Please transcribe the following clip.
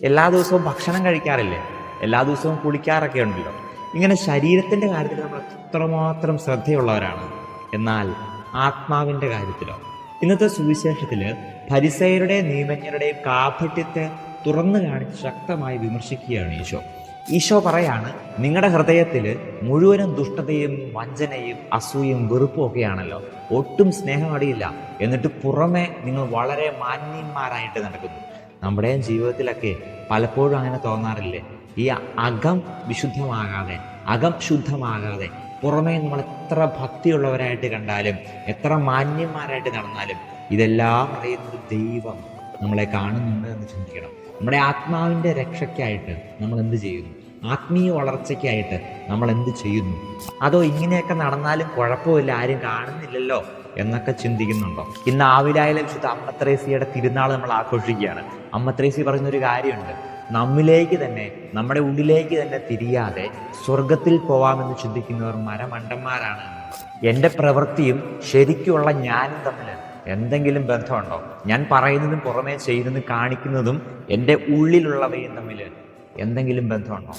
എല്ലാ ദിവസവും ഭക്ഷണം കഴിക്കാറില്ലേ? എല്ലാ ദിവസവും കുളിക്കാറൊക്കെ ഉണ്ടല്ലോ. ഇങ്ങനെ ശരീരത്തിന്റെ കാര്യത്തിൽ നമ്മൾ എത്രമാത്രം ശ്രദ്ധയുള്ളവരാണ്. എന്നാൽ ആത്മാവിന്റെ കാര്യത്തിലോ? ഇന്നത്തെ സുവിശേഷത്തില് ഫരിസയരുടെയും നിയമജ്ഞരുടെയും കാപട്യത്തെ തുറന്നു കാണിച്ച് ശക്തമായി വിമർശിക്കുകയാണ് ഈശോ. ഈശോ പറയാണ്, നിങ്ങളുടെ ഹൃദയത്തിൽ മുഴുവനും ദുഷ്ടതയും വഞ്ചനയും അസൂയും വെറുപ്പും ഒക്കെയാണല്ലോ. ഒട്ടും സ്നേഹം അടിയില്ല. എന്നിട്ട് പുറമെ നിങ്ങൾ വളരെ മാന്യന്മാരായിട്ട് നടക്കുന്നു. നമ്മുടെയും ജീവിതത്തിലൊക്കെ പലപ്പോഴും അങ്ങനെ തോന്നാറില്ലേ? ഈ അകം വിശുദ്ധമാകാതെ, അകം ശുദ്ധമാകാതെ, പുറമേ നമ്മൾ എത്ര ഭക്തിയുള്ളവരായിട്ട് കണ്ടാലും, എത്ര മാന്യന്മാരായിട്ട് നടന്നാലും, ഇതെല്ലാം അറിയുന്നത് ദൈവം നമ്മളെ കാണുന്നുണ്ട് എന്ന് ചിന്തിക്കണം. നമ്മുടെ ആത്മാവിൻ്റെ രക്ഷയ്ക്കായിട്ട് നമ്മൾ എന്ത് ചെയ്യുന്നു? ആത്മീയ വളർച്ചയ്ക്കായിട്ട് നമ്മൾ എന്ത് ചെയ്യുന്നു? അതോ ഇങ്ങനെയൊക്കെ നടന്നാലും കുഴപ്പമില്ല, ആരും കാണുന്നില്ലല്ലോ എന്നൊക്കെ ചിന്തിക്കുന്നുണ്ടോ? ഇന്ന് ആവിലായിലെ വിശുദ്ധ അമ്മ ത്രേസ്യയുടെ തിരുനാൾ നമ്മൾ ആഘോഷിക്കുകയാണ്. അമ്മ ത്രേസ്യ പറഞ്ഞൊരു കാര്യമുണ്ട്, നമ്മിലേക്ക് തന്നെ, നമ്മുടെ ഉള്ളിലേക്ക് തന്നെ തിരിയാതെ സ്വർഗത്തിൽ പോവാമെന്ന് ചിന്തിക്കുന്നവർ മരമണ്ടന്മാരാണ്. എൻ്റെ പ്രവൃത്തിയും ശരിക്കുള്ള ഞാനും തമ്മിൽ എന്തെങ്കിലും ബന്ധമുണ്ടോ? ഞാൻ പറയുന്നതും പുറമേ ചെയ്യുന്നതും കാണിക്കുന്നതും എൻ്റെ ഉള്ളിലുള്ളവയും തമ്മിൽ എന്തെങ്കിലും ബന്ധമുണ്ടോ?